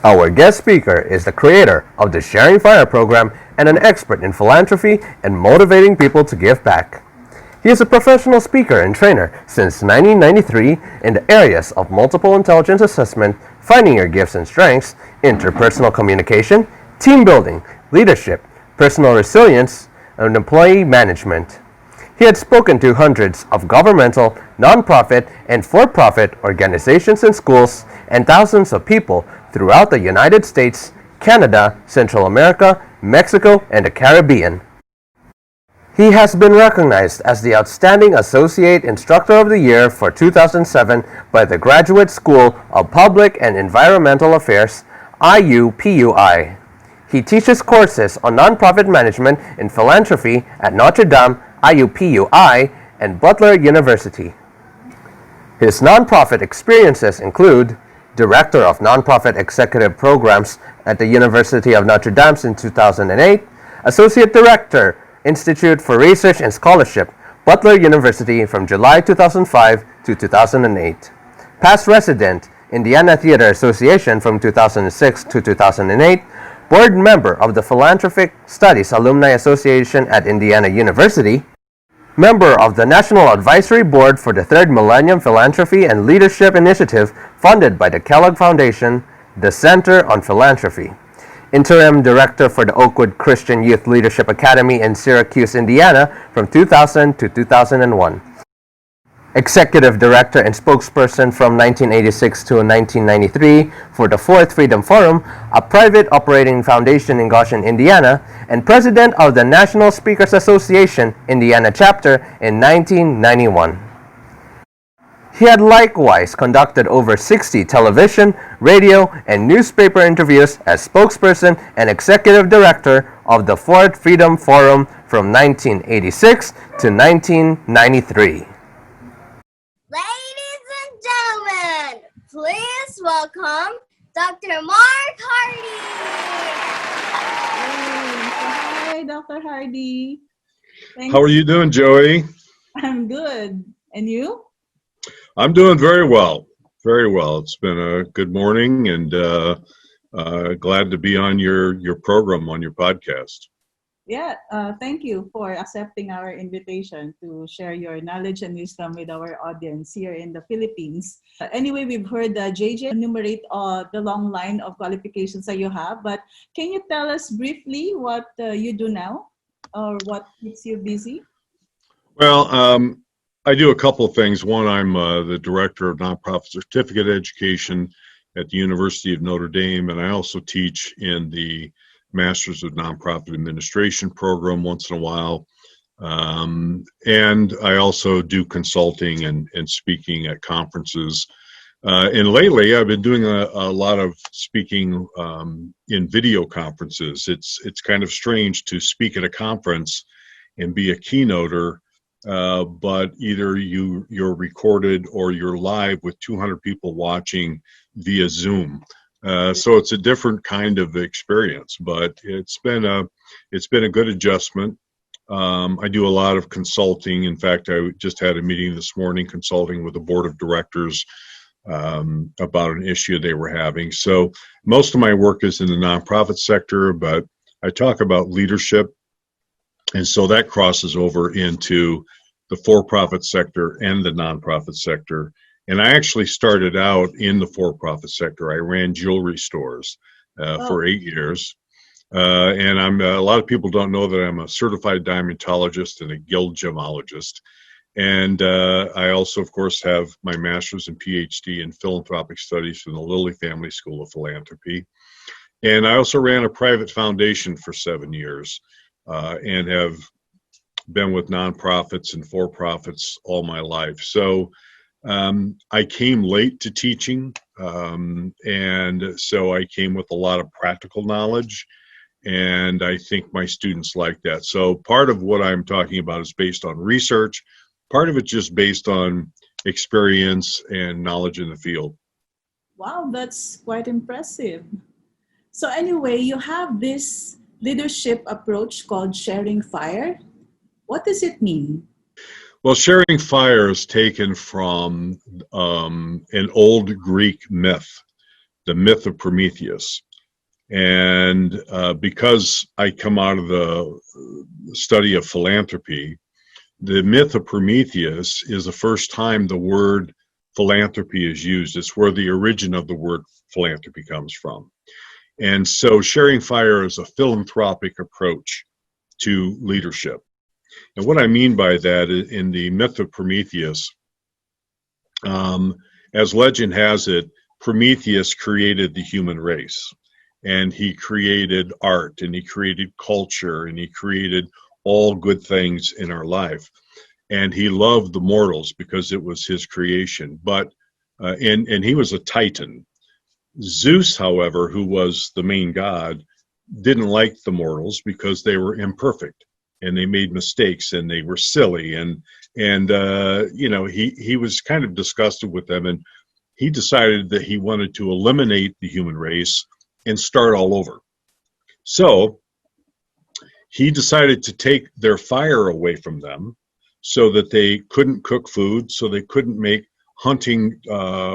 Our guest speaker is the creator of the Sharing Fire program and an expert in philanthropy and motivating people to give back. He is a professional speaker and trainer since 1993 in the areas of multiple intelligence assessment, finding your gifts and strengths, interpersonal communication, team building, leadership, personal resilience, and employee management. He had spoken to hundreds of governmental, nonprofit, and for-profit organizations and schools, and thousands of people throughout the United States, Canada, Central America, Mexico, and the Caribbean. He has been recognized as the Outstanding Associate Instructor of the Year for 2007 by the Graduate School of Public and Environmental Affairs, IUPUI. He teaches courses on nonprofit management and philanthropy at Notre Dame, IUPUI, and Butler University. His nonprofit experiences include Director of Nonprofit Executive Programs at the University of Notre Dame in 2008, Associate Director, Institute for Research and Scholarship, Butler University from July 2005 to 2008. Past Resident, Indiana Theater Association from 2006 to 2008, Board Member of the Philanthropic Studies Alumni Association at Indiana University, Member of the National Advisory Board for the Third Millennium Philanthropy and Leadership Initiative funded by the Kellogg Foundation, the Center on Philanthropy. Interim Director for the Oakwood Christian Youth Leadership Academy in Syracuse, Indiana from 2000 to 2001. Executive Director and Spokesperson from 1986 to 1993 for the Fourth Freedom Forum, a private operating foundation in Goshen, Indiana, and President of the National Speakers Association, Indiana Chapter in 1991. He had likewise conducted over 60 television, radio, and newspaper interviews as spokesperson and executive director of the Fourth Freedom Forum from 1986 to 1993. Ladies and gentlemen, please welcome Dr. Marc Hardy. Hi, Dr. Hardy. How are you doing, Joey? I'm good. And you? I'm doing very well. Very well. It's been a good morning, and glad to be on your program, on your podcast. Yeah, thank you for accepting our invitation to share your knowledge and wisdom with our audience here in the Philippines. Anyway, we've heard JJ enumerate the long line of qualifications that you have, but can you tell us briefly what you do now or what keeps you busy? Well, I do a couple of things. One, I'm the Director of Nonprofit Certificate Education at the University of Notre Dame, and I also teach in the Masters of Nonprofit Administration program once in a while. And I also do consulting and speaking at conferences. And lately, I've been doing a lot of speaking in video conferences. It's kind of strange to speak at a conference and be a keynoter, but either you're recorded or you're live with 200 people watching via Zoom. So it's a different kind of experience, but it's been a good adjustment. I do a lot of consulting. In fact, I just had a meeting this morning consulting with the board of directors about an issue they were having. So most of my work is in the nonprofit sector, but I talk about leadership, and so that crosses over into the for-profit sector and the nonprofit sector. And I actually started out in the for-profit sector. I ran jewelry stores for 8 years. And a lot of people don't know that I'm a certified diamondologist and a guild gemologist. And I also, of course, have my master's and PhD in philanthropic studies from the Lilly Family School of Philanthropy. And I also ran a private foundation for 7 years and have been with nonprofits and for-profits all my life. So I came late to teaching, and so I came with a lot of practical knowledge, and I think my students like that. So part of what I'm talking about is based on research, part of it's just based on experience and knowledge in the field. Wow, that's quite impressive. So anyway, you have this leadership approach called Sharing Fire. What does it mean? Well, sharing fire is taken from an old Greek myth the myth of Prometheus. And because I come out of the study of philanthropy, the myth of Prometheus is the first time the word philanthropy is used. It's where the origin of the word philanthropy comes from. And so sharing fire is a philanthropic approach to leadership. And what I mean by that, in the myth of Prometheus, as legend has it, Prometheus created the human race. And he created art, and he created culture, and he created all good things in our life. And he loved the mortals because it was his creation. But and he was a titan. Zeus, however, who was the main god, didn't like the mortals because they were imperfect and they made mistakes and they were silly, and you know, he was kind of disgusted with them, and he decided that he wanted to eliminate the human race and start all over. So he decided to take their fire away from them so that they couldn't cook food, so they couldn't make hunting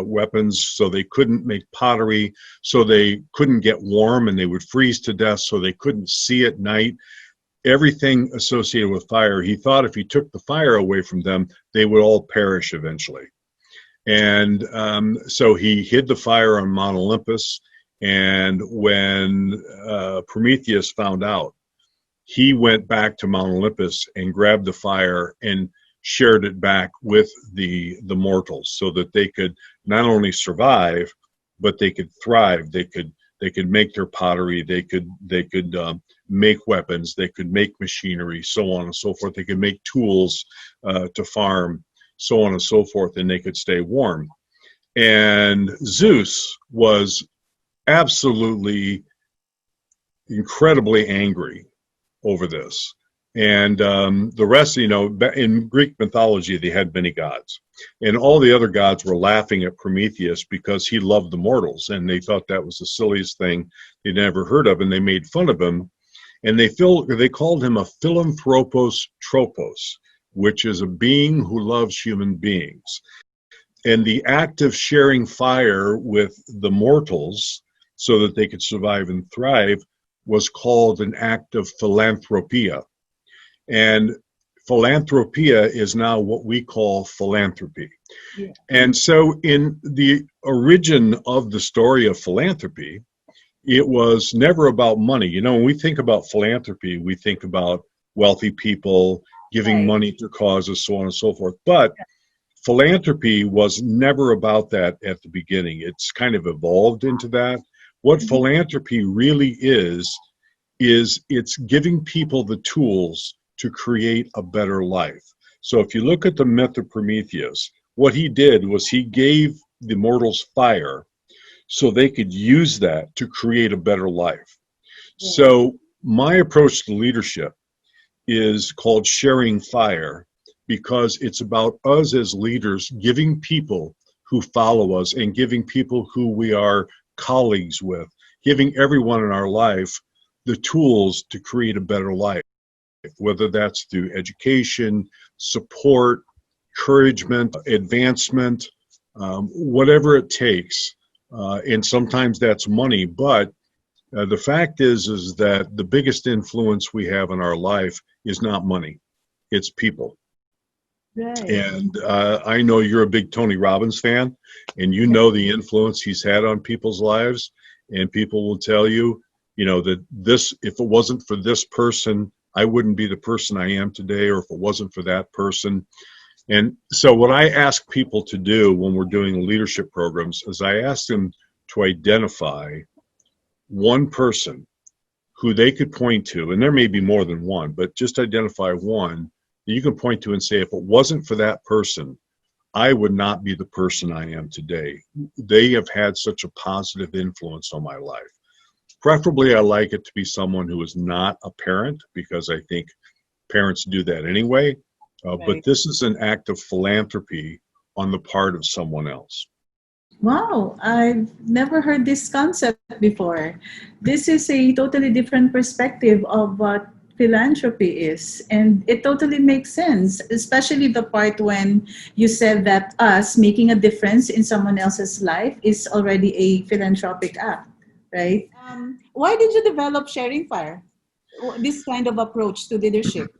weapons, so they couldn't make pottery, so they couldn't get warm and they would freeze to death, so they couldn't see at night. Everything associated with fire, he thought if he took the fire away from them, they would all perish eventually. And so he hid the fire on Mount Olympus. And when Prometheus found out, he went back to Mount Olympus and grabbed the fire and shared it back with the mortals so that they could not only survive, but they could thrive. They could make their pottery. They could make weapons. They could make machinery, so on and so forth. They could make tools to farm, so on and so forth, and they could stay warm. And Zeus was absolutely incredibly angry over this. And the rest, you know, in Greek mythology, they had many gods. And all the other gods were laughing at Prometheus because he loved the mortals. And they thought that was the silliest thing they'd ever heard of. And they made fun of him. And they called him a philanthropos tropos, which is a being who loves human beings. And the act of sharing fire with the mortals so that they could survive and thrive was called an act of philanthropia. And philanthropia is now what we call philanthropy. Yeah. And so in the origin of the story of philanthropy, it was never about money. You know, when we think about philanthropy, we think about wealthy people giving money to causes, so on and so forth. But philanthropy was never about that at the beginning. It's kind of evolved into that. What philanthropy really is it's giving people the tools to create a better life. So if you look at the myth of Prometheus, what he did was he gave the mortals fire so they could use that to create a better life. Yeah. So my approach to leadership is called sharing fire, because it's about us as leaders giving people who follow us and giving people who we are colleagues with, giving everyone in our life the tools to create a better life, whether that's through education, support, encouragement, advancement, whatever it takes. And sometimes that's money, but the fact is that the biggest influence we have in our life is not money, it's people. Right. And I know you're a big Tony Robbins fan, and you know the influence he's had on people's lives, and people will tell you, you know, that this, if it wasn't for this person, I wouldn't be the person I am today, or if it wasn't for that person. And so what I ask people to do when we're doing leadership programs is I ask them to identify one person who they could point to, and there may be more than one, but just identify one that you can point to and say, if it wasn't for that person, I would not be the person I am today. They have had such a positive influence on my life. Preferably, I like it to be someone who is not a parent, because I think parents do that anyway. But this is an act of philanthropy on the part of someone else. Wow, I've never heard this concept before. This is a totally different perspective of philanthropy is. And it totally makes sense, especially the part when you said that us making a difference in someone else's life is already a philanthropic act, right? Why did you develop Sharing Fire? This kind of approach to leadership?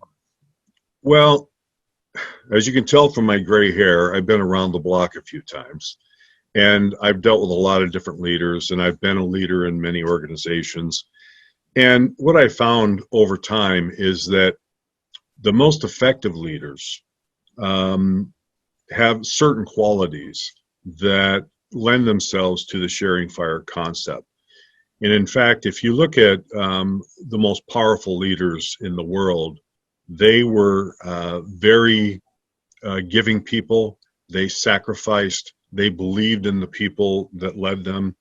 Well, as you can tell from my gray hair, I've been around the block a few times. And I've dealt with a lot of different leaders, and I've been a leader in many organizations. And what I found over time is that the most effective leaders have certain qualities that lend themselves to the Sharing Fire concept. And in fact, if you look at the most powerful leaders in the world, they were very giving people. They sacrificed. They believed in the people that led them.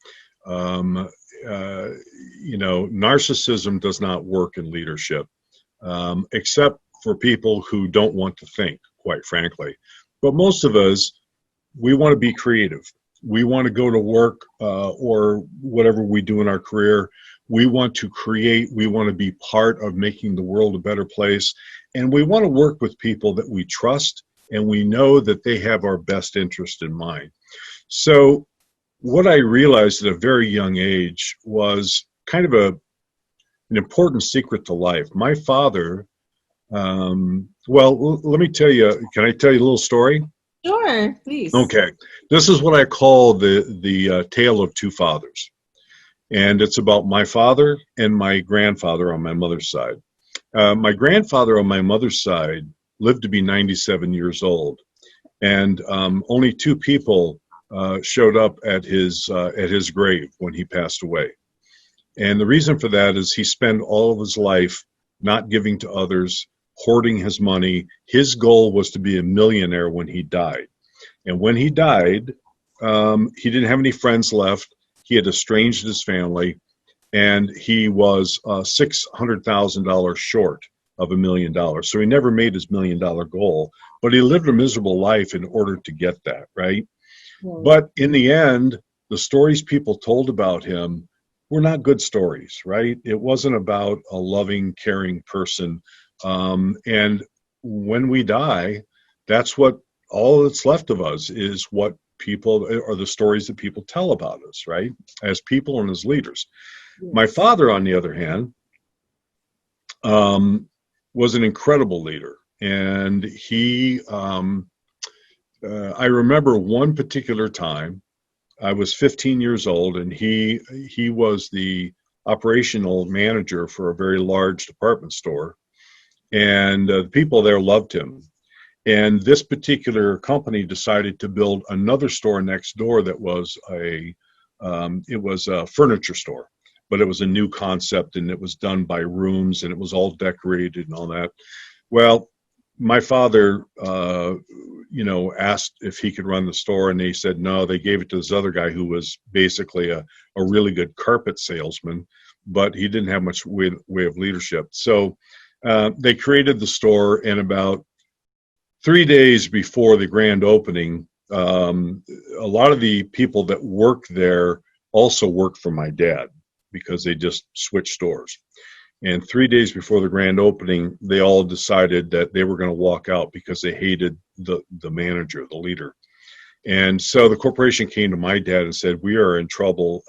Narcissism does not work in leadership, except for people who don't want to think, quite frankly. But most of us, we want to be creative. We want to go to work or whatever we do in our career. We want to create. We want to be part of making the world a better place. And we want to work with people that we trust and we know that they have our best interest in mind. So what I realized at a very young age was kind of an important secret to life. My father, let me tell you, can I tell you a little story? Sure, please. Okay. This is what I call the tale of two fathers. And it's about my father and my grandfather on my mother's side. My grandfather on my mother's side lived to be 97 years old. And only two people showed up at his grave when he passed away. And the reason for that is he spent all of his life not giving to others, hoarding his money. His goal was to be a millionaire when he died. And when he died, he didn't have any friends left. He had estranged his family, and he was $600,000 short of $1 million. So he never made his $1 million goal, but he lived a miserable life in order to get that, right? Yeah. But in the end, the stories people told about him were not good stories, right? It wasn't about a loving, caring person. And when we die, that's what all that's left of us is what people or the stories that people tell about us, right? As people and as leaders. Yes. My father, on the other hand, was an incredible leader. And he, I remember one particular time, I was 15 years old, and he was the operational manager for a very large department store. And the people there loved him. And this particular company decided to build another store next door that was a furniture store, but it was a new concept, and it was done by rooms, and it was all decorated and all that. Well, my father, asked if he could run the store, and they said no. They gave it to this other guy who was basically a really good carpet salesman, but he didn't have much way of leadership. So they created the store, and about 3 days before the grand opening, a lot of the people that worked there also worked for my dad because they just switched stores. And 3 days before the grand opening, they all decided that they were going to walk out because they hated the manager, the leader. And so the corporation came to my dad and said, "We are in trouble.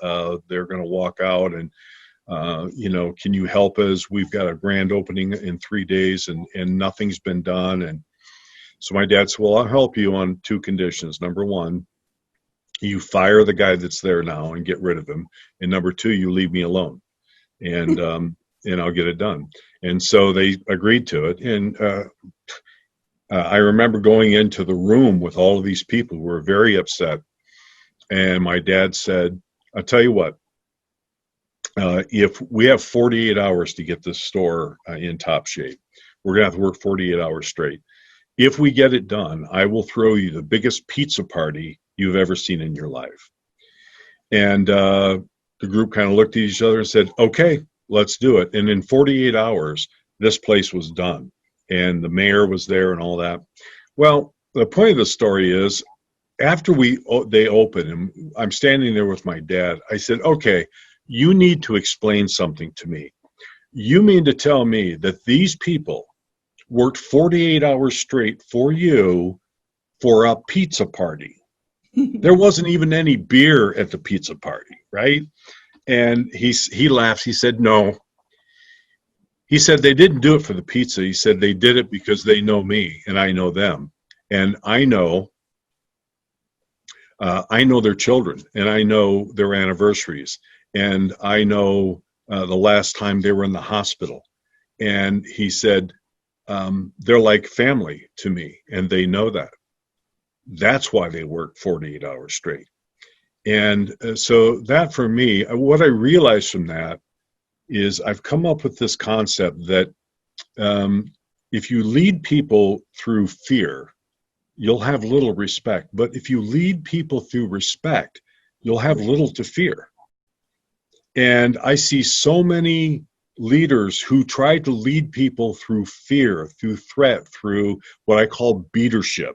They're going to walk out, and can you help us? We've got a grand opening in 3 days, and nothing's been done." And so my dad said, "Well, I'll help you on two conditions. Number one, you fire the guy that's there now and get rid of him. And number two, you leave me alone, and I'll get it done." And so they agreed to it. And I remember going into the room with all of these people who were very upset. And my dad said, "I'll tell you what, if we have 48 hours to get this store in top shape, we're going to have to work 48 hours straight. If we get it done, I will throw you the biggest pizza party you've ever seen in your life." And the group kind of looked at each other and said, "Okay, let's do it." And in 48 hours, this place was done. And the mayor was there and all that. Well, the point of the story is, after they opened, and I'm standing there with my dad, I said, "Okay, you need to explain something to me. You mean to tell me that these people worked 48 hours straight for you for a pizza party? There wasn't even any beer at the pizza party, right? And he laughs. He said, no. He said they didn't do it for the pizza. He said they did it because they know me and I know them. And I know their children, and I know their anniversaries, and I know the last time they were in the hospital. And he said, they're like family to me, and they know that. That's why they work 48 hours straight. And so that for me, what I realized from that is I've come up with this concept that if you lead people through fear, you'll have little respect. But if you lead people through respect, you'll have little to fear. And I see so many leaders who try to lead people through fear, through threat, through what I call beatership.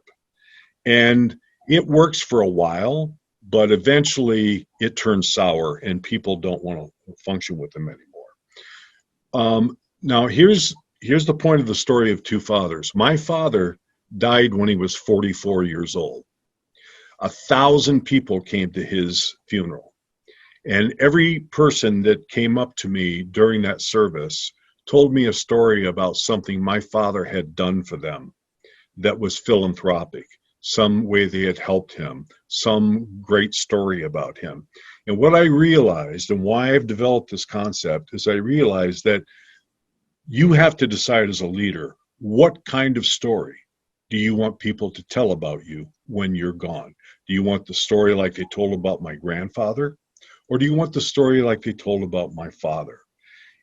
And it works for a while, but eventually it turns sour and people don't want to function with them anymore. Now, here's the point of the story of two fathers. My father died when he was 44 years old. 1,000 people came to his funeral. And every person that came up to me during that service told me a story about something my father had done for them that was philanthropic, some way they had helped him, some great story about him. And what I realized, and why I've developed this concept, is I realized that you have to decide as a leader, what kind of story do you want people to tell about you when you're gone? Do you want the story like they told about my grandfather? Or do you want the story like they told about my father?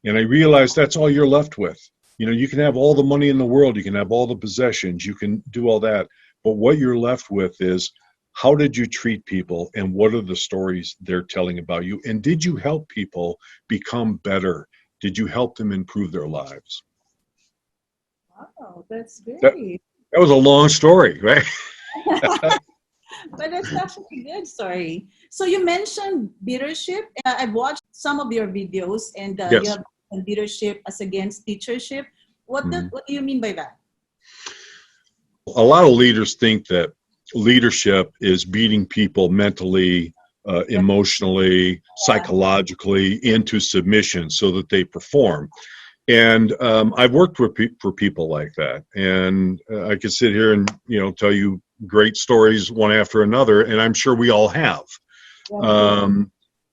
And I realized that's all you're left with. You know, you can have all the money in the world, you can have all the possessions, you can do all that. But what you're left with is, how did you treat people and what are the stories they're telling about you? And did you help people become better? Did you help them improve their lives? Wow, that's great. That was a long story, right? But that's actually a good story. So you mentioned leadership. I've watched some of your videos, and Yes. you have leadership as against teachership. What do you mean by that? A lot of leaders think that leadership is beating people mentally, emotionally, psychologically into submission so that they perform. And I've worked for people like that, and I could sit here and tell you great stories one after another, and I'm sure we all have.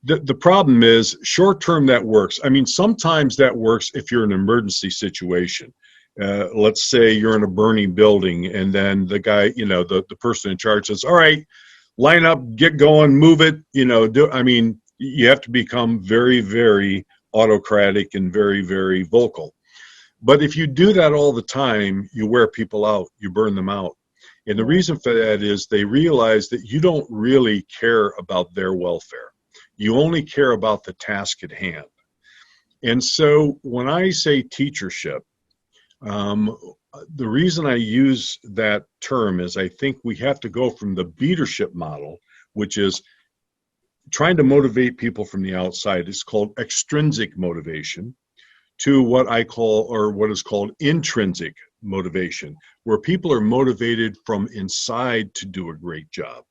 The problem is, short term that works. I mean, sometimes that works if you're in an emergency situation. Let's say you're in a burning building, and then the guy, the person in charge says, "All right, line up, get going, move it." You have to become very, very autocratic and very, very vocal. But if you do that all the time, you wear people out, you burn them out. And the reason for that is they realize that you don't really care about their welfare. You only care about the task at hand. And so when I say teachership, the reason I use that term is I think we have to go from the beatership model, which is trying to motivate people from the outside. It's called extrinsic motivation, to what I call, or what is called, intrinsic motivation, where people are motivated from inside to do a great job.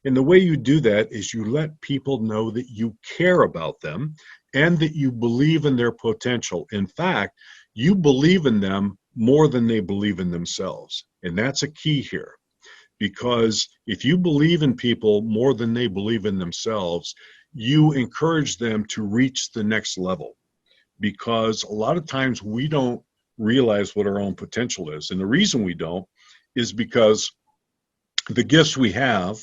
And the way you do that is you let people know that you care about them and that you believe in their potential. In fact, you believe in them more than they believe in themselves. And that's a key here. Because if you believe in people more than they believe in themselves, you encourage them to reach the next level. Because a lot of times we don't realize what our own potential is. And the reason we don't is because the gifts we have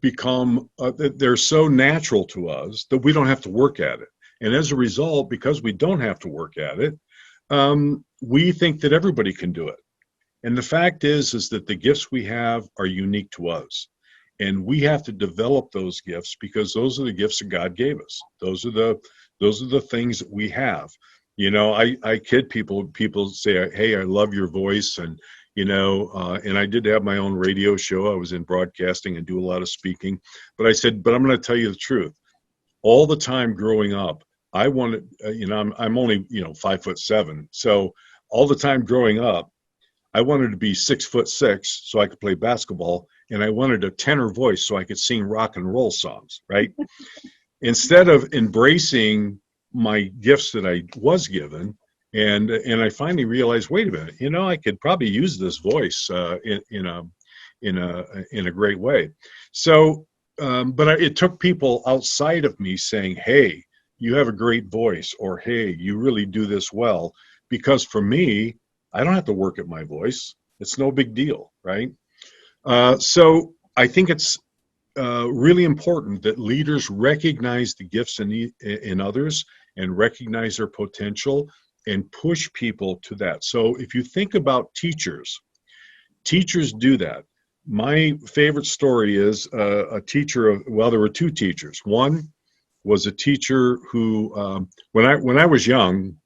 become, they're so natural to us that we don't have to work at it. And as a result, because we don't have to work at it, we think that everybody can do it. And the fact is that the gifts we have are unique to us. And we have to develop those gifts because those are the gifts that God gave us. Those are the things that we have. I kid people say, "Hey, I love your voice." And, and I did have my own radio show. I was in broadcasting and do a lot of speaking. But I said, but I'm going to tell you the truth. All the time growing up, I wanted, I'm only, 5'7". So all the time growing up, I wanted to be 6'6" so I could play basketball, and I wanted a tenor voice so I could sing rock and roll songs, right? Instead of embracing my gifts that I was given, and I finally realized, wait a minute, I could probably use this voice in a great way. So, but it took people outside of me saying, "Hey, you have a great voice," or "Hey, you really do this well," because for me, I don't have to work at my voice. It's no big deal, right? So I think it's really important that leaders recognize the gifts in others and recognize their potential and push people to that. So if you think about teachers do that. My favorite story is a teacher well, there were two teachers. One was a teacher who, when I was young,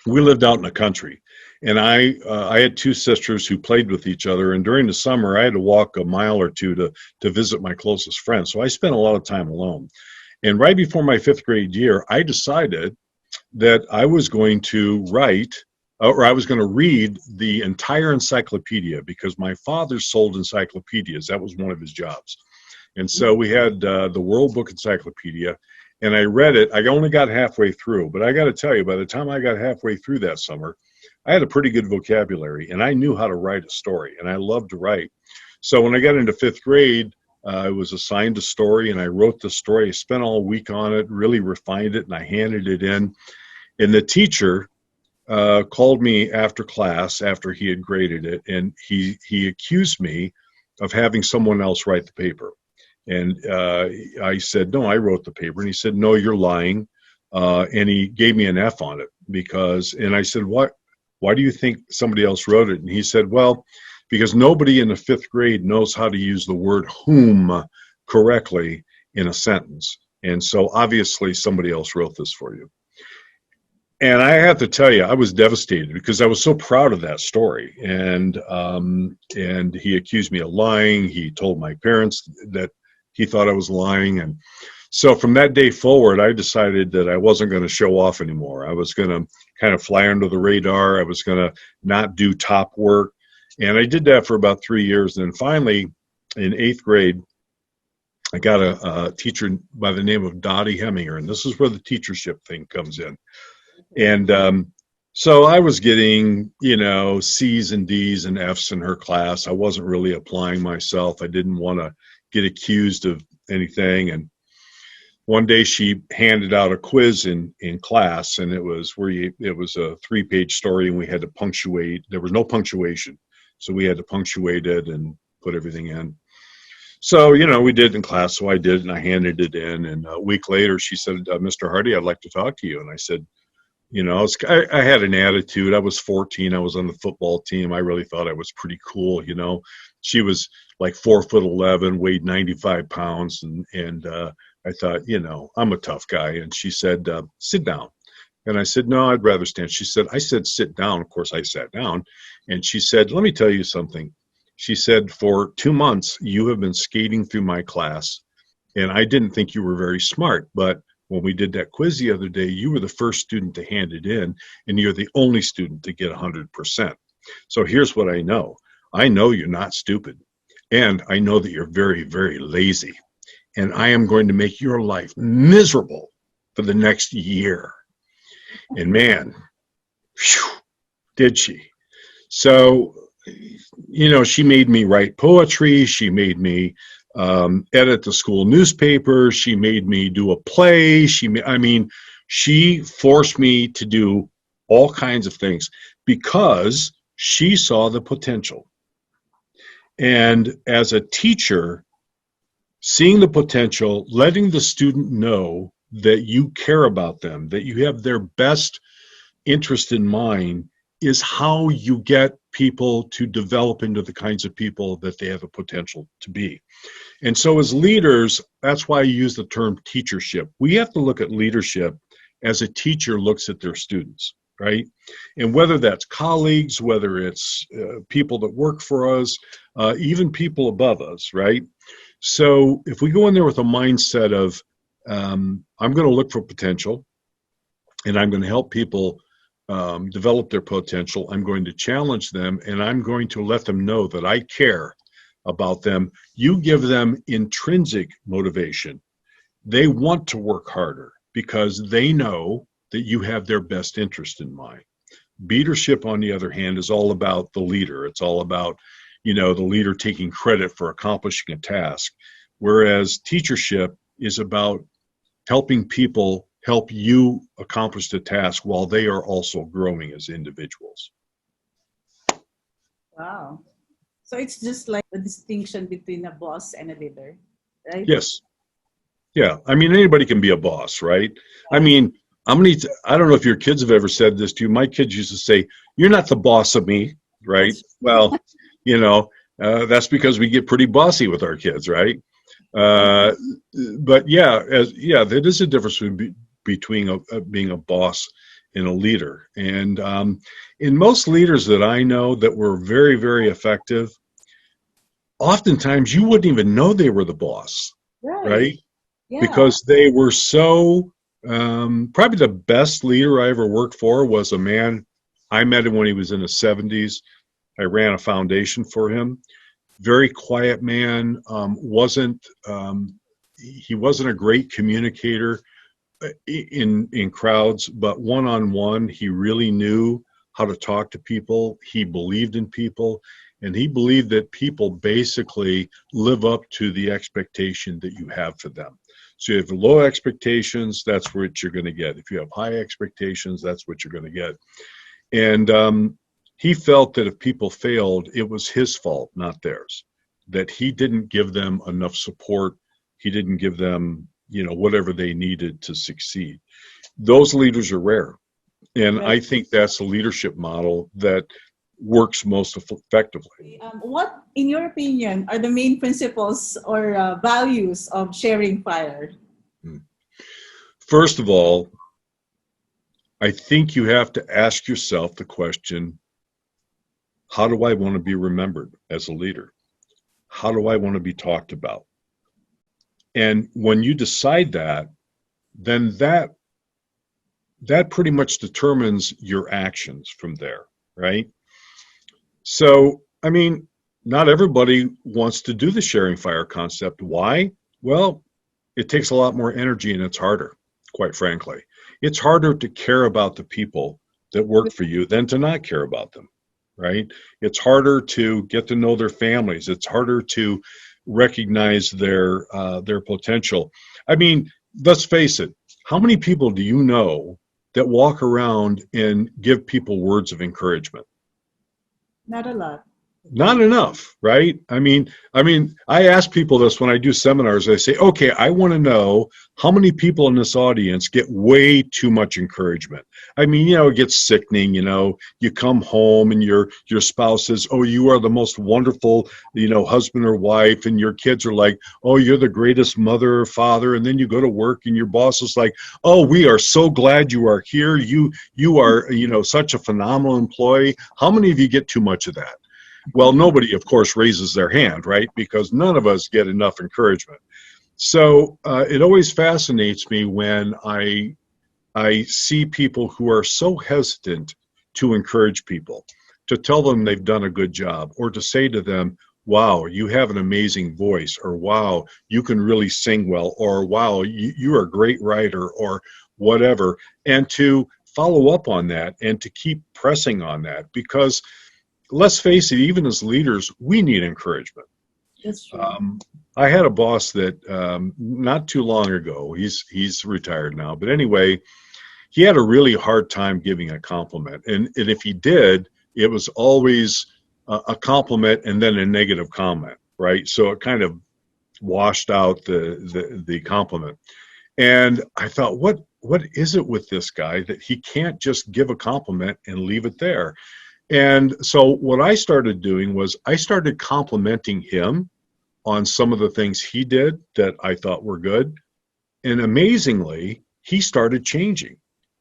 we lived out in the country, and I had two sisters who played with each other. And during the summer, I had to walk a mile or two to visit my closest friends. So I spent a lot of time alone. And right before my 5th grade year, I decided that I was going to write, or I was going to read the entire encyclopedia, because my father sold encyclopedias. That was one of his jobs. And so we had the World Book Encyclopedia, and I read it. I only got halfway through, but I got to tell you, by the time I got halfway through that summer, I had a pretty good vocabulary, and I knew how to write a story, and I loved to write. So when I got into 5th grade, I was assigned a story, and I wrote the story. I spent all week on it, really refined it, and I handed it in. And the teacher called me after class, after he had graded it, and he accused me of having someone else write the paper. And I said, "No, I wrote the paper." And he said, "No, you're lying." And he gave me an F on it and I said, "What? Why do you think somebody else wrote it?" And he said, "Well, because nobody in the 5th grade knows how to use the word whom correctly in a sentence. And so obviously somebody else wrote this for you." And I have to tell you, I was devastated because I was so proud of that story. And he accused me of lying. He told my parents that he thought I was lying. And so from that day forward, I decided that I wasn't going to show off anymore. I was going to kind of fly under the radar. I was going to not do top work. And I did that for about 3 years. And then finally, in 8th grade, I got a teacher by the name of Dottie Heminger. And this is where the teachership thing comes in. And so I was getting, C's and D's and F's in her class. I wasn't really applying myself. I didn't want to get accused of anything. And one day she handed out a quiz in class, and it was a 3-page story, and we had to punctuate. There was no punctuation, so we had to punctuate it and put everything in. So, we did it in class, so I did, and I handed it in. And a week later, she said, "Mr. Hardy, I'd like to talk to you." And I said, I had an attitude. I was 14. I was on the football team. I really thought I was pretty cool. She was like 4'11", weighed 95 pounds. And I thought, I'm a tough guy. And she said, "Sit down." And I said, "No, I'd rather stand." I said, "Sit down." Of course, I sat down. And she said, "Let me tell you something." She said, "For 2 months, you have been skating through my class. And I didn't think you were very smart. But when we did that quiz the other day, you were the first student to hand it in, and you're the only student to get 100%. So here's what I know. I know you're not stupid, and I know that you're very, very lazy, and I am going to make your life miserable for the next year." And man, whew, did she. So, she made me write poetry. She made me edit the school newspaper. She made me do a play. She forced me to do all kinds of things because she saw the potential. And as a teacher, seeing the potential, letting the student know that you care about them, that you have their best interest in mind, is how you get people to develop into the kinds of people that they have a potential to be. And so as leaders, that's why I use the term teachership. We have to look at leadership as a teacher looks at their students, right? And whether that's colleagues, whether it's people that work for us, even people above us, right? So if we go in there with a mindset of, I'm going to look for potential, and I'm going to help people develop their potential. I'm going to challenge them, and I'm going to let them know that I care about them. You give them intrinsic motivation. They want to work harder because they know that you have their best interest in mind. Leadership, on the other hand, is all about the leader. It's all about, the leader taking credit for accomplishing a task, whereas teachership is about helping people help you accomplish the task while they are also growing as individuals. Wow. So it's just like the distinction between a boss and a leader, right? Yes. Yeah. I mean, anybody can be a boss, right? I mean, I don't know if your kids have ever said this to you. My kids used to say, "You're not the boss of me," right? Well, that's because we get pretty bossy with our kids, right? But there is a difference between being a boss and a leader. And in most leaders that I know that were very, very effective, oftentimes you wouldn't even know they were the boss, right? Yeah. Because they were so, probably the best leader I ever worked for was a man. I met him when he was in his 70s. I ran a foundation for him. Very quiet man. He wasn't a great communicator in crowds, but one-on-one, he really knew how to talk to people. He believed in people, and he believed that people basically live up to the expectation that you have for them. So if you have low expectations, that's what you're going to get. If you have high expectations, that's what you're going to get. And he felt that if people failed, it was his fault, not theirs. That he didn't give them enough support. He didn't give them, whatever they needed to succeed. Those leaders are rare. And I think that's a leadership model that works most effectively. What, in your opinion, are the main principles or values of sharing fire? First of all, I think you have to ask yourself the question, how do I want to be remembered as a leader? How do I want to be talked about? And when you decide that, then that pretty much determines your actions from there, right? So, I mean, not everybody wants to do the sharing fire concept. Why? Well, it takes a lot more energy and it's harder, quite frankly. It's harder to care about the people that work for you than to not care about them, right? It's harder to get to know their families. It's harder to recognize their potential. I mean, let's face it. How many people do you know that walk around and give people words of encouragement? Not a lot. Not enough, right? I mean, I ask people this when I do seminars. I say, okay, I want to know how many people in this audience get way too much encouragement. I mean, it gets sickening. You come home and your spouse says, "Oh, you are the most wonderful, husband or wife," and your kids are like, "Oh, you're the greatest mother or father," and then you go to work and your boss is like, "Oh, we are so glad you are here. You are, such a phenomenal employee." How many of you get too much of that? Well, nobody, of course, raises their hand, right? Because none of us get enough encouragement. So it always fascinates me when I see people who are so hesitant to encourage people, to tell them they've done a good job, or to say to them, "Wow, you have an amazing voice," or "Wow, you can really sing well," or "Wow, you are a great writer," or whatever, and to follow up on that and to keep pressing on that, because let's face it, even as leaders, we need encouragement. That's true. I had a boss that not too long ago, he's retired now, but anyway, he had a really hard time giving a compliment. And if he did, it was always a compliment and then a negative comment, right? So it kind of washed out the compliment. And I thought, what is it with this guy that he can't just give a compliment and leave it there? And so what I started doing was I started complimenting him on some of the things he did that I thought were good. And amazingly, he started changing.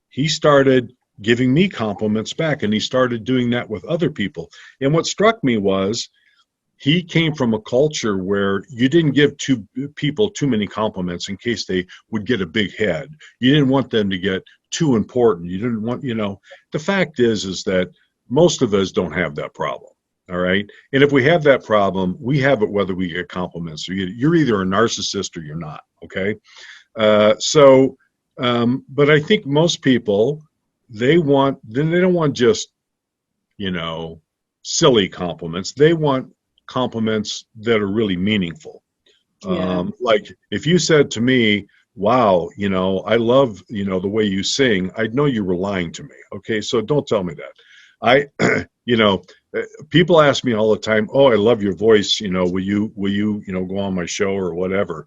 He started giving me compliments back, and he started doing that with other people. And what struck me was he came from a culture where you didn't give people too many compliments in case they would get a big head. You didn't want them to get too important. You didn't want, the fact is that most of us don't have that problem. All right. And if we have that problem, we have it whether we get compliments. So you're either a narcissist or you're not. Okay. But I think most people, they don't want just, silly compliments. They want compliments that are really meaningful. Yeah. Like if you said to me, wow, I love, the way you sing, I'd know you were lying to me. Okay. So don't tell me that. People ask me all the time, oh, I love your voice. Will you, go on my show or whatever.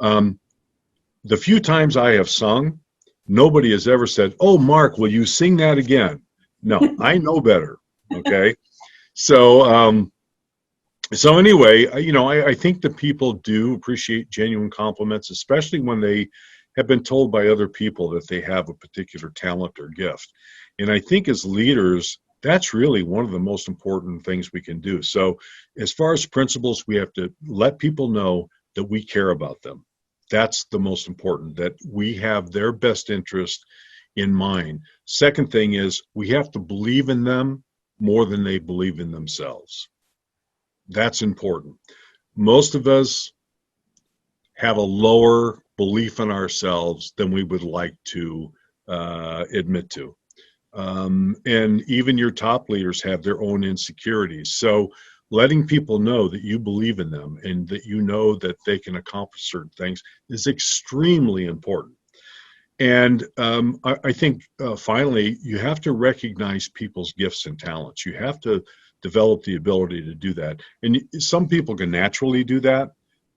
The few times I have sung, nobody has ever said, oh, Mark, will you sing that again? No, I know better. Okay. So anyway, I think that people do appreciate genuine compliments, especially when they have been told by other people that they have a particular talent or gift. And I think as leaders, that's really one of the most important things we can do. So as far as principals, we have to let people know that we care about them. That's the most important, that we have their best interest in mind. Second thing is we have to believe in them more than they believe in themselves. That's important. Most of us have a lower belief in ourselves than we would like to admit to. And even your top leaders have their own insecurities. So letting people know that you believe in them and that you know that they can accomplish certain things is extremely important. And I think finally, you have to recognize people's gifts and talents. You have to develop the ability to do that. And some people can naturally do that.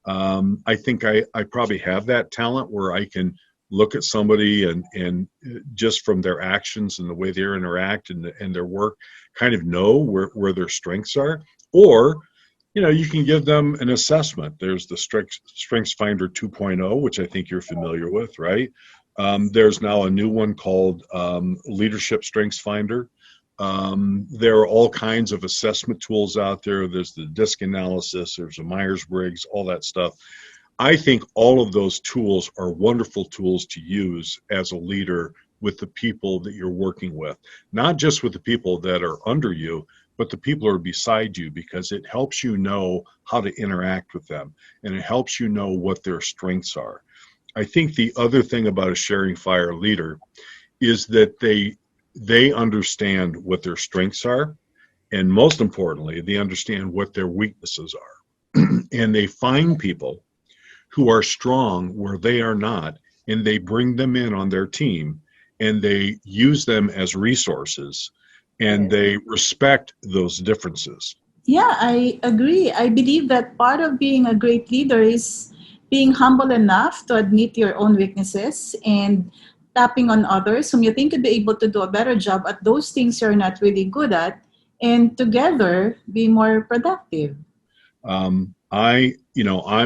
I think I probably have that talent where I can look at somebody and just from their actions and the way they interact and their work, kind of know where their strengths are. Or, you can give them an assessment. There's the Strengths Finder 2.0, which I think you're familiar with, right? There's now a new one called Leadership Strengths Finder. There are all kinds of assessment tools out there. There's the DISC analysis, there's a Myers-Briggs, all that stuff. I think all of those tools are wonderful tools to use as a leader with the people that you're working with, not just with the people that are under you, but the people who are beside you, because it helps you know how to interact with them and it helps you know what their strengths are. I think the other thing about a sharing fire leader is that they understand what their strengths are, and most importantly, they understand what their weaknesses are. And they find people who are strong where they are not, and they bring them in on their team, and they use them as resources, and they respect those differences. Yeah, I agree. I believe that part of being a great leader is being humble enough to admit your own weaknesses and tapping on others whom you think could be able to do a better job at those things you're not really good at, and together be more productive. I'm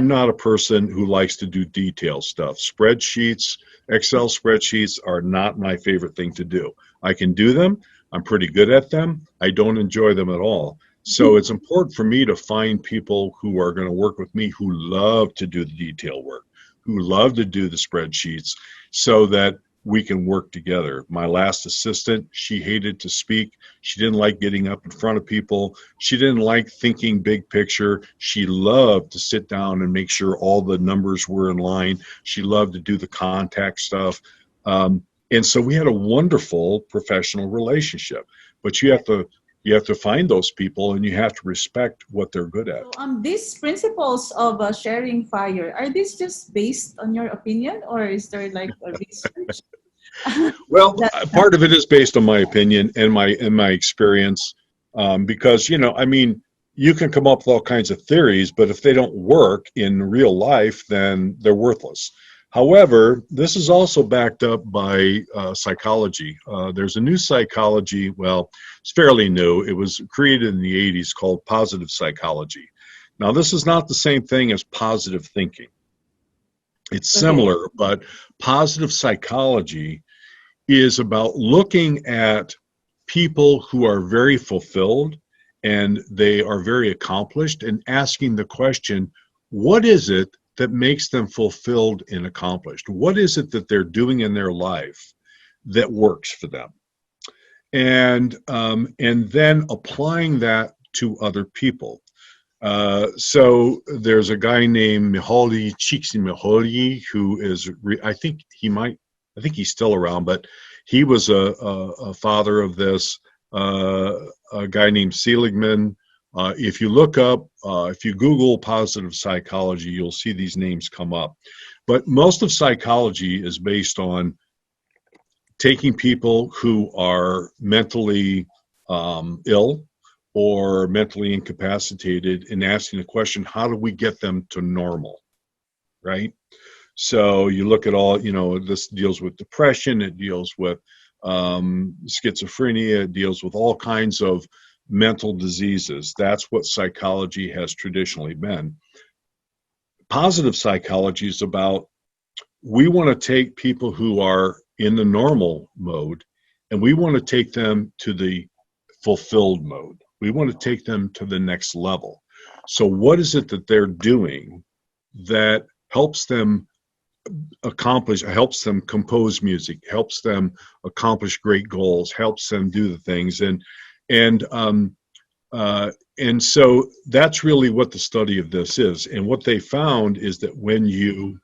not a person who likes to do detail stuff. Spreadsheets, Excel spreadsheets are not my favorite thing to do. I can do them. I'm pretty good at them. I don't enjoy them at all. So it's important for me to find people who are going to work with me who love to do the detail work, who love to do the spreadsheets, so that we can work together. My last assistant, she hated to speak. She didn't like getting up in front of people. She didn't like thinking big picture. She loved to sit down and make sure all the numbers were in line. She loved to do the contact stuff. And so we had a wonderful professional relationship. But you have to find those people, and you have to respect what they're good at. So, these principles of sharing fire, are these just based on your opinion, or is there like a research? Well, part of it is based on my opinion and my experience, because you can come up with all kinds of theories, but if they don't work in real life, then they're worthless. However, this is also backed up by psychology. There's a new psychology, well, it's fairly new. It was created in the 80s, called positive psychology. Now, this is not the same thing as positive thinking. It's similar, but positive psychology is about looking at people who are very fulfilled and they are very accomplished, and asking the question, what is it that makes them fulfilled and accomplished? What is it that they're doing in their life that works for them? And then applying that to other people. So there's a guy named Mihaly Csikszentmihalyi who is, I think he's still around, but he was a father of this. A guy named Seligman. If you look up, if you Google positive psychology, you'll see these names come up. But most of psychology is based on taking people who are mentally ill or mentally incapacitated and asking the question, how do we get them to normal, right? So you look at all, this deals with depression, it deals with schizophrenia, it deals with all kinds of mental diseases. That's what psychology has traditionally been. Positive psychology is about, we want to take people who are in the normal mode and we want to take them to the fulfilled mode. We want to take them to the next level. So what is it that they're doing that helps them helps them compose music, helps them accomplish great goals, helps them do the things, and so that's really what the study of this is. And what they found is that when you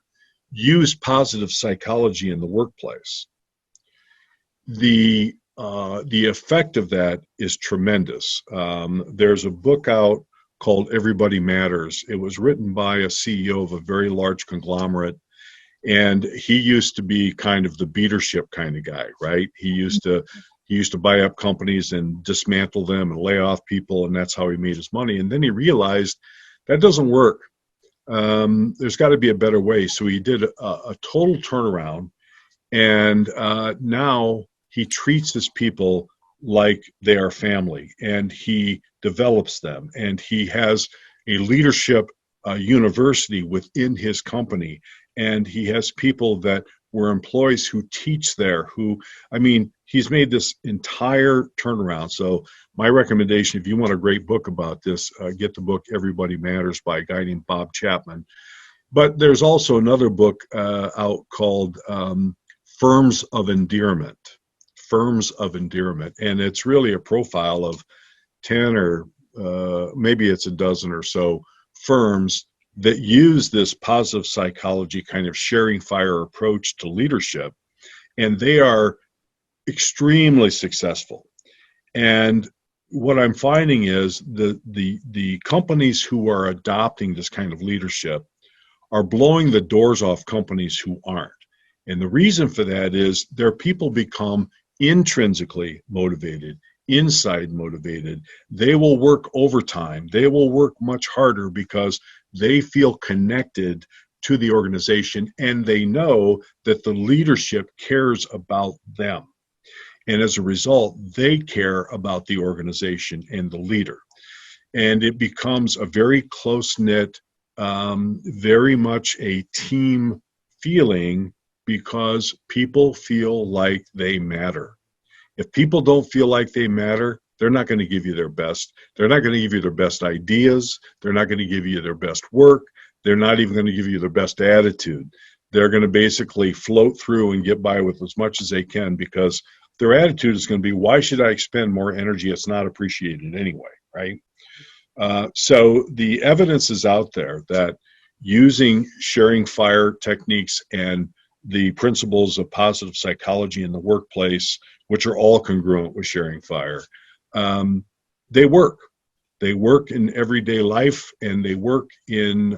use positive psychology in the workplace, the effect of that is tremendous. There's a book out called Everybody Matters. It was written by a CEO of a very large conglomerate. And he used to be kind of the beatership kind of guy, right? He used to buy up companies and dismantle them and lay off people, and that's how he made his money. And then he realized that doesn't work. There's got to be a better way. So he did a total turnaround, and now he treats his people like they are family, and he develops them, and he has a leadership university within his company. And he has people that were employees who teach there, he's made this entire turnaround. So my recommendation, if you want a great book about this, get the book Everybody Matters by a guy named Bob Chapman. But there's also another book out called Firms of Endearment. Firms of Endearment. And it's really a profile of 10 or maybe it's a dozen or so firms that use this positive psychology kind of sharing fire approach to leadership, and they are extremely successful. And what I'm finding is the companies who are adopting this kind of leadership are blowing the doors off companies who aren't. And the reason for that is their people become intrinsically motivated, inside motivated. They will work overtime. They will work much harder because they feel connected to the organization, and they know that the leadership cares about them. And as a result, they care about the organization and the leader. And it becomes a very close-knit, very much a team feeling, because people feel like they matter. If people don't feel like they matter, they're not going to give you their best. They're not going to give you their best ideas. They're not going to give you their best work. They're not even going to give you their best attitude. They're going to basically float through and get by with as much as they can, because their attitude is going to be, why should I expend more energy? It's not appreciated anyway, right? So the evidence is out there that using sharing fire techniques and the principles of positive psychology in the workplace, which are all congruent with sharing fire, they work. They work in everyday life, and they work in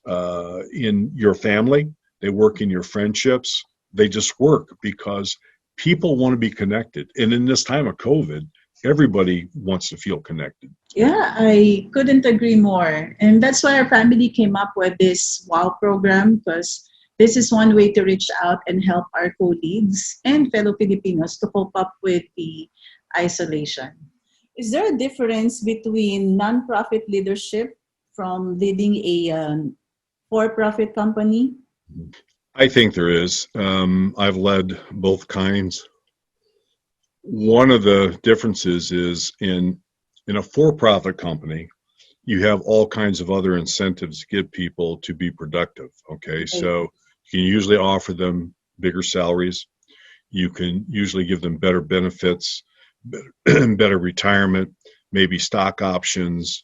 your family. They work in your friendships. They just work because people want to be connected. And in this time of COVID, everybody wants to feel connected. Yeah, I couldn't agree more. And that's why our family came up with this WoW program, because this is one way to reach out and help our colleagues and fellow Filipinos to cope up with the isolation. Is there a difference between nonprofit leadership from leading a for-profit company? I think there is. I've led both kinds. One of the differences is in In a for-profit company, you have all kinds of other incentives to get people to be productive. Okay, so you can usually offer them bigger salaries. You can usually give them better benefits, better retirement, maybe stock options,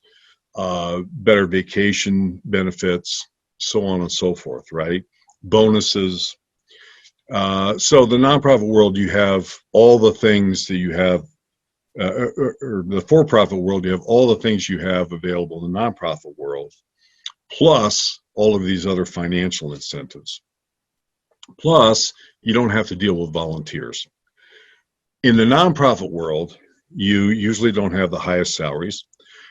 better vacation benefits, so on and so forth, right? Bonuses. So the nonprofit world, you have all the things that you have, or the for-profit world, you have all the things you have available in the nonprofit world, plus all of these other financial incentives. Plus, you don't have to deal with volunteers. In the nonprofit world, you usually don't have the highest salaries,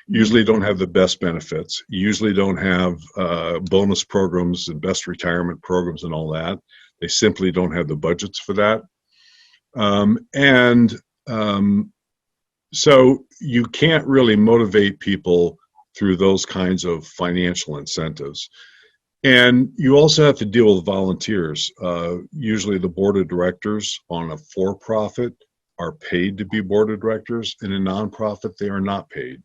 usually don't have the best benefits, usually don't have bonus programs and best retirement programs and all that. They simply don't have the budgets for that. So you can't really motivate people through those kinds of financial incentives. And you also have to deal with volunteers. Usually the board of directors on a for-profit are paid to be board of directors. In a nonprofit, they are not paid.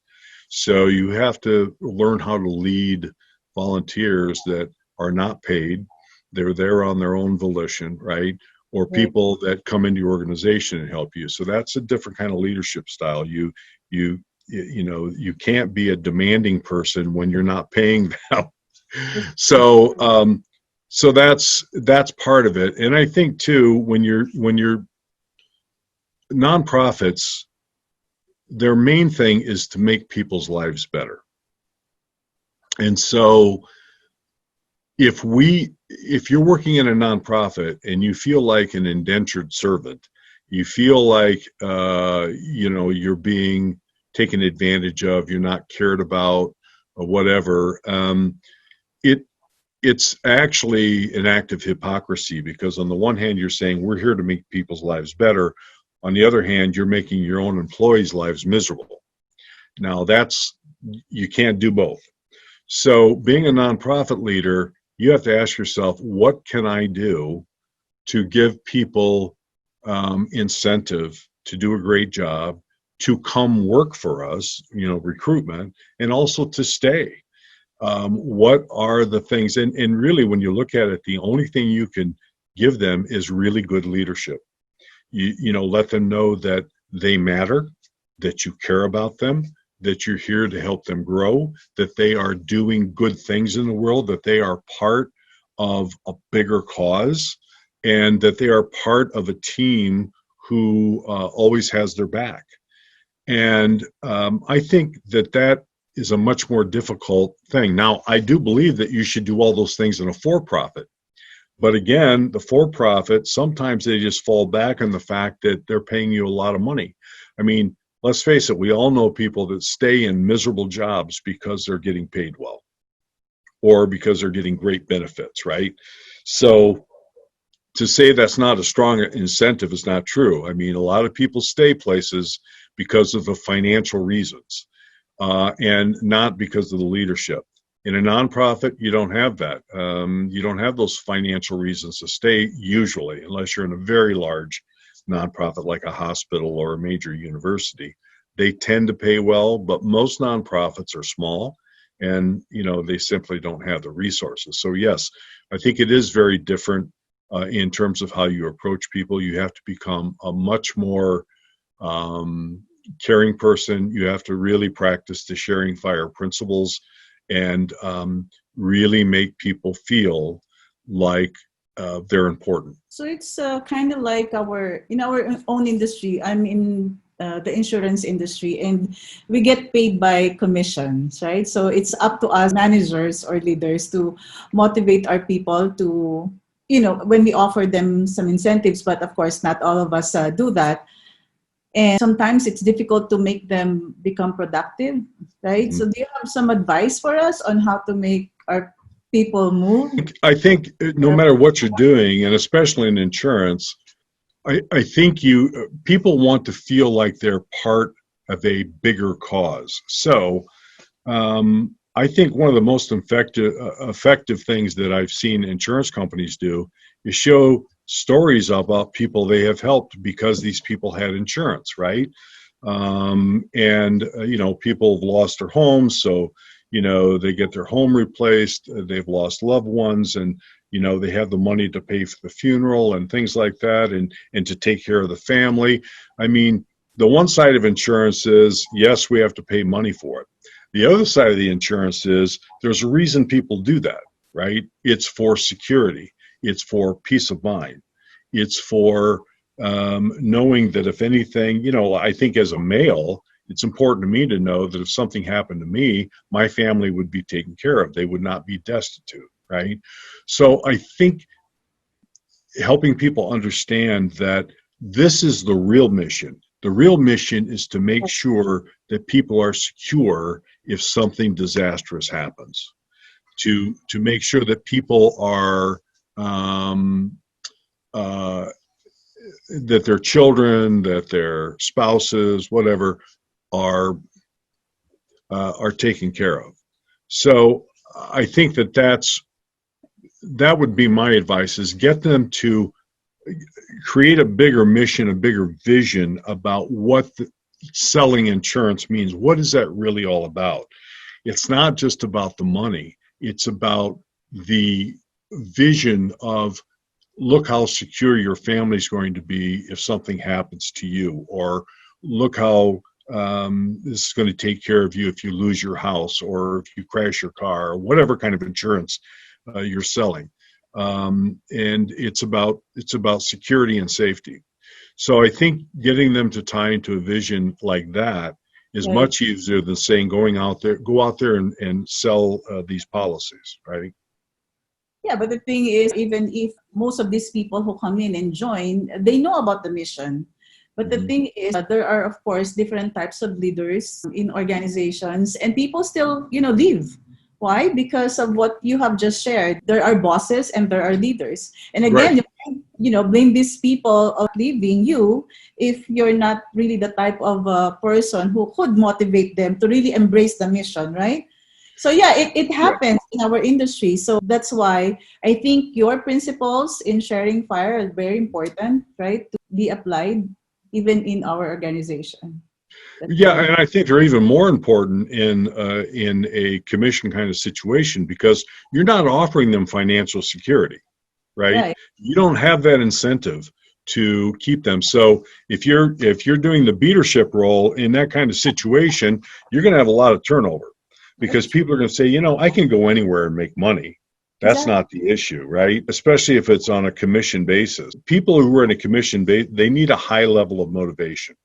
So you have to learn how to lead volunteers that are not paid. They're there on their own volition, right? Or people that come into your organization and help you. So that's a different kind of leadership style. You know, you can't be a demanding person when you're not paying them. So that's part of it. And I think too, when you're nonprofits, their main thing is to make people's lives better. And so if you're working in a nonprofit and you feel like an indentured servant, you feel like you know, you're being taken advantage of, you're not cared about, or whatever, it's actually an act of hypocrisy, because on the one hand you're saying we're here to make people's lives better, on the other hand you're making your own employees' lives miserable. Now you can't do both. So being a nonprofit leader, you have to ask yourself, what can I do to give people incentive to do a great job, to come work for us, you know, recruitment, and also to stay. What are the things, and really when you look at it, the only thing you can give them is really good leadership. You know, let them know that they matter, that you care about them, that you're here to help them grow, that they are doing good things in the world, that they are part of a bigger cause, and that they are part of a team who always has their back. And I think that is a much more difficult thing. Now, I do believe that you should do all those things in a for-profit. But again, the for-profit, sometimes they just fall back on the fact that they're paying you a lot of money. I mean, let's face it, we all know people that stay in miserable jobs because they're getting paid well, or because they're getting great benefits, right? So to say that's not a strong incentive is not true. I mean, a lot of people stay places because of the financial reasons, and not because of the leadership. In a nonprofit, you don't have that. You don't have those financial reasons to stay, usually, unless you're in a very large nonprofit like a hospital or a major university. They tend to pay well, but most nonprofits are small, and you know, they simply don't have the resources. So yes, I think it is very different in terms of how you approach people. You have to become a much more caring person. You have to really practice the sharing fire principles, and really make people feel like they're important. So it's kind of like in our own industry. I'm in the insurance industry, and we get paid by commissions, right? So it's up to us managers or leaders to motivate our people to, you know, when we offer them some incentives, but of course not all of us do that. And sometimes it's difficult to make them become productive, right? Mm-hmm. So do you have some advice for us on how to make our people move? I think no matter what you're doing, and especially in insurance, I think people want to feel like they're part of a bigger cause. So I think one of the most effective things that I've seen insurance companies do is show stories about people they have helped because these people had insurance, right? And people have lost their homes, so they get their home replaced. They've lost loved ones, and they have the money to pay for the funeral and things like that, and to take care of the family. I mean, the one side of insurance is, yes, we have to pay money for it. The other side of the insurance is there's a reason people do that, right? It's for security. It's for peace of mind. It's for knowing that if anything, I think as a male, it's important to me to know that if something happened to me, my family would be taken care of. They would not be destitute, right? So I think helping people understand that this is the real mission. The real mission is to make sure that people are secure if something disastrous happens, to make sure that people are that their children, that their spouses, whatever, are taken care of. So I think that would be my advice: is get them to create a bigger mission, a bigger vision about what selling insurance means. What is that really all about? It's not just about the money. It's about the vision of, look how secure your family's going to be if something happens to you, or look how this is going to take care of you if you lose your house, or if you crash your car, or whatever kind of insurance you're selling. And it's about security and safety. So I think getting them to tie into a vision like that is Right. much easier than saying go out there and sell these policies, right? Yeah, but the thing is, even if most of these people who come in and join, they know about the mission. But the thing is, there are, of course, different types of leaders in organizations, and people still, leave. Why? Because of what you have just shared. There are bosses and there are leaders. And again, Right. blame these people of leaving you if you're not really the type of person who could motivate them to really embrace the mission, right? So yeah, it happens in our industry. So that's why I think your principles in sharing fire are very important, right? To be applied even in our organization. Yeah, and I think they're even more important in a commission kind of situation, because you're not offering them financial security, right? Right. You don't have that incentive to keep them. So if you're doing the leadership role in that kind of situation, you're going to have a lot of turnover, because people are going to say, I can go anywhere and make money. That's Exactly. not the issue, right? Especially if it's on a commission basis. People who are in a commission base, they need a high level of motivation,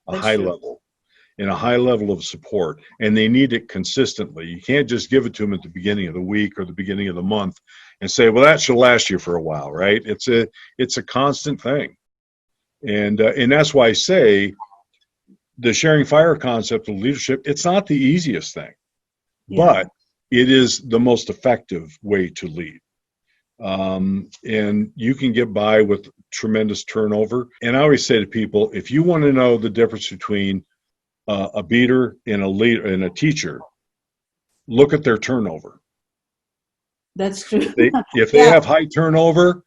a That's high true. level, and a high level of support, and they need it consistently. You can't just give it to them at the beginning of the week or the beginning of the month and say, well, that should last you for a while, right? It's a constant thing. And that's why I say the sharing fire concept of leadership, it's not the easiest thing, Yeah. but it is the most effective way to lead. And you can get by with tremendous turnover. And I always say to people, if you want to know the difference between a beater and a leader and a teacher, look at their turnover. That's true. If they Yeah. have high turnover,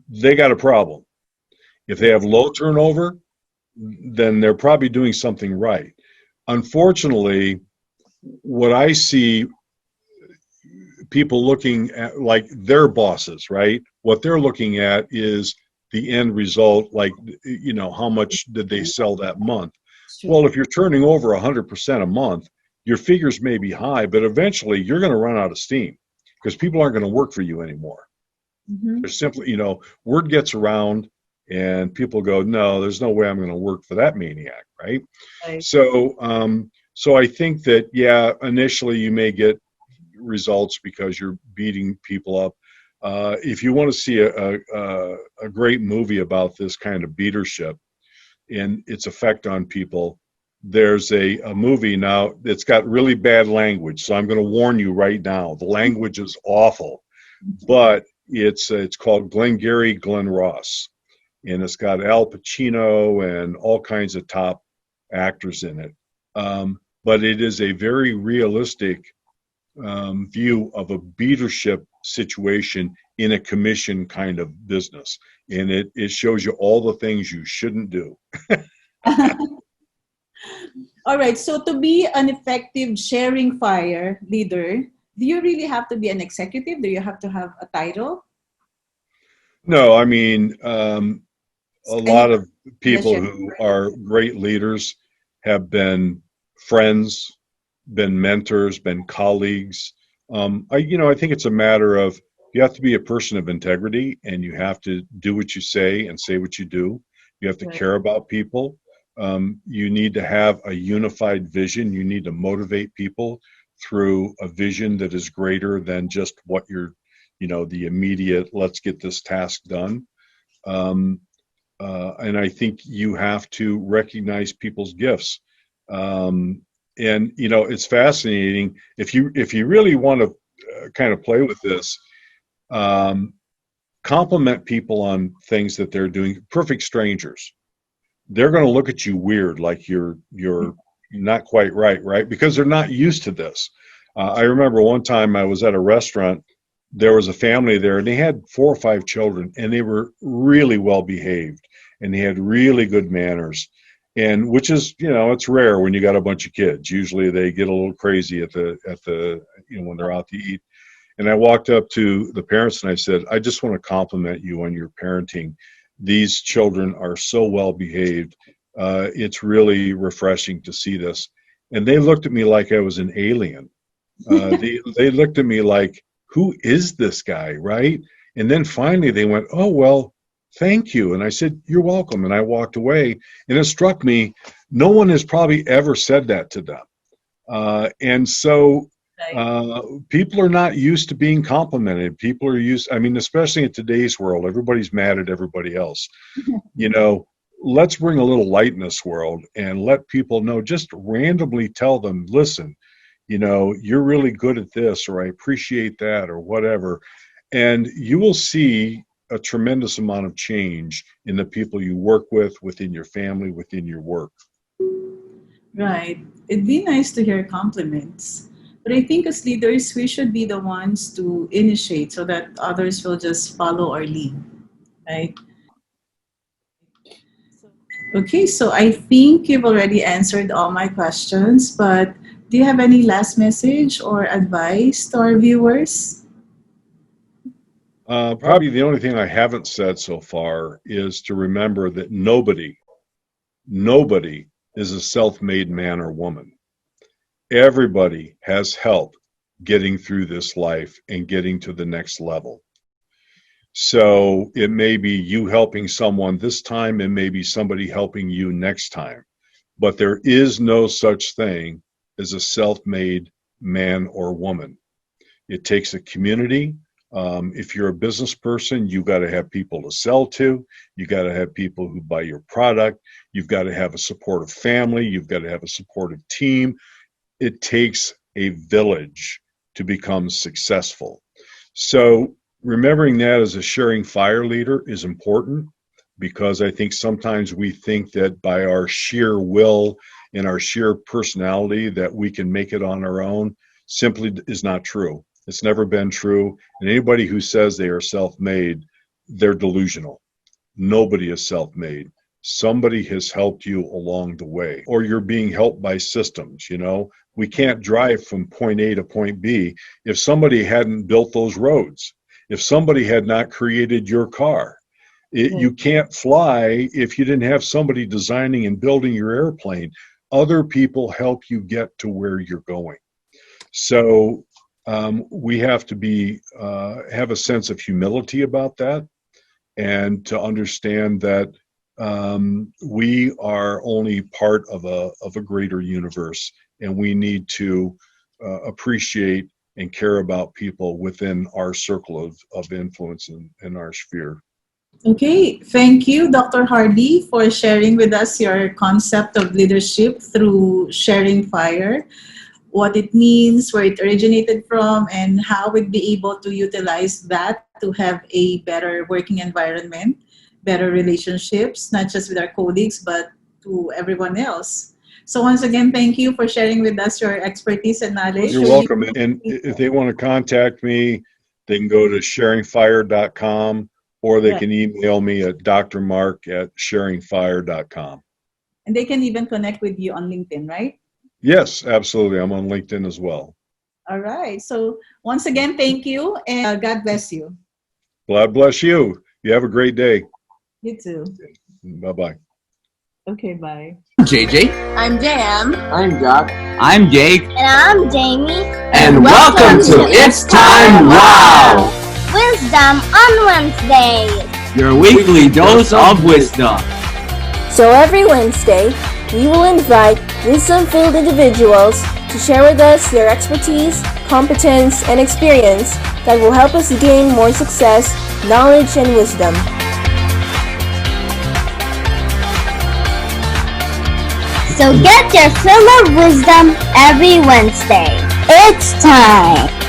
they got a problem. If they have low turnover, then they're probably doing something right. Unfortunately, what I see people looking at, like their bosses, right? What they're looking at is the end result, like, how much did they sell that month? It's true. Well, if you're turning over 100% a month, your figures may be high, but eventually you're going to run out of steam, because people aren't going to work for you anymore. Mhm. There's simply, word gets around and people go, no, there's no way I'm going to work for that maniac, right? Right. So, so I think that, yeah, initially you may get results because you're beating people up. If you want to see a great movie about this kind of leadership and its effect on people, there's a movie now that's got really bad language. So I'm going to warn you right now. The language is awful, but it's called Glengarry Glen Ross, and it's got Al Pacino and all kinds of top actors in it. But it is a very realistic view of a leadership situation in a commission kind of business. And it shows you all the things you shouldn't do. All right. So to be an effective sharing fire leader, do you really have to be an executive? Do you have to have a title? No, I mean, a Any lot of in the people sharing who fire? are great leaders have been friends, been mentors, been colleagues. I think it's a matter of you have to be a person of integrity, and you have to do what you say and say what you do. You have to Right. care about people. You need to have a unified vision. You need to motivate people through a vision that is greater than just what the immediate, let's get this task done. Um, and I think you have to recognize people's gifts. And it's fascinating if you really want to kind of play with this. Um, Compliment people on things that they're doing. Perfect strangers, they're going to look at you weird, like you're not quite right, because they're not used to this. I remember one time I was at a restaurant. There was a family there, and they had 4 or 5 children, and they were really well behaved, and they had really good manners. And which is, it's rare when you got a bunch of kids. Usually they get a little crazy at the when they're out to eat. And I walked up to the parents and I said, I just want to compliment you on your parenting. These children are so well behaved. It's really refreshing to see this. And they looked at me like I was an alien. They looked at me like, who is this guy, right? And then finally they went, oh, well, thank you. And I said, you're welcome. And I walked away. And it struck me, no one has probably ever said that to them. And so Right. people are not used to being complimented. People are used, I mean, especially in today's world, everybody's mad at everybody else. You know, let's bring a little light in this world and let people know, just randomly tell them, listen, you're really good at this, or I appreciate that, or whatever. And you will see a tremendous amount of change in the people you work with, within your family, within your work. Right. It'd be nice to hear compliments. But I think as leaders, we should be the ones to initiate so that others will just follow our lead, right? Okay, so I think you've already answered all my questions, but do you have any last message or advice to our viewers? Probably the only thing I haven't said so far is to remember that nobody is a self-made man or woman. Everybody has help getting through this life and getting to the next level. So it may be you helping someone this time, and maybe somebody helping you next time. But there is no such thing as a self-made man or woman. It takes a community. If you're a business person, you got to have people to sell to. You got to have people who buy your product. You've got to have a supportive family. You've got to have a supportive team. It takes a village to become successful. So remembering that as a sharing fire leader is important, because I think sometimes we think that by our sheer will and our sheer personality that we can make it on our own. Simply is not true. It's never been true. And anybody who says they are self-made, they're delusional. Nobody is self-made. Somebody has helped you along the way, or you're being helped by systems. We can't drive from point A to point B if somebody hadn't built those roads, if somebody had not created your car. Right. You can't fly if you didn't have somebody designing and building your airplane. Other people help you get to where you're going. So we have to have a sense of humility about that, and to understand that we are only part of a greater universe, and we need to appreciate and care about people within our circle of influence in our sphere. Okay, thank you, Dr. Hardy, for sharing with us your concept of leadership through sharing fire, what it means, where it originated from, and how we'd be able to utilize that to have a better working environment, better relationships, not just with our colleagues, but to everyone else. So once again, thank you for sharing with us your expertise and knowledge. You're welcome. And if they want to contact me, they can go to sharingfire.com, or they Right. can email me at drmark@sharingfire.com. And they can even connect with you on LinkedIn, right? Yes, absolutely. I'm on LinkedIn as well. All right. So once again, thank you, and God bless you. God bless you. You have a great day. You too. Bye-bye. Okay, bye. JJ. I'm JM. I'm Jack. I'm Jake. And I'm Jamie. And welcome to It's Time Wow! Wisdom on Wednesdays. Your weekly dose of wisdom. So every Wednesday, we will invite wisdom-filled individuals to share with us their expertise, competence, and experience that will help us gain more success, knowledge, and wisdom. So get your fill of wisdom every Wednesday. It's time.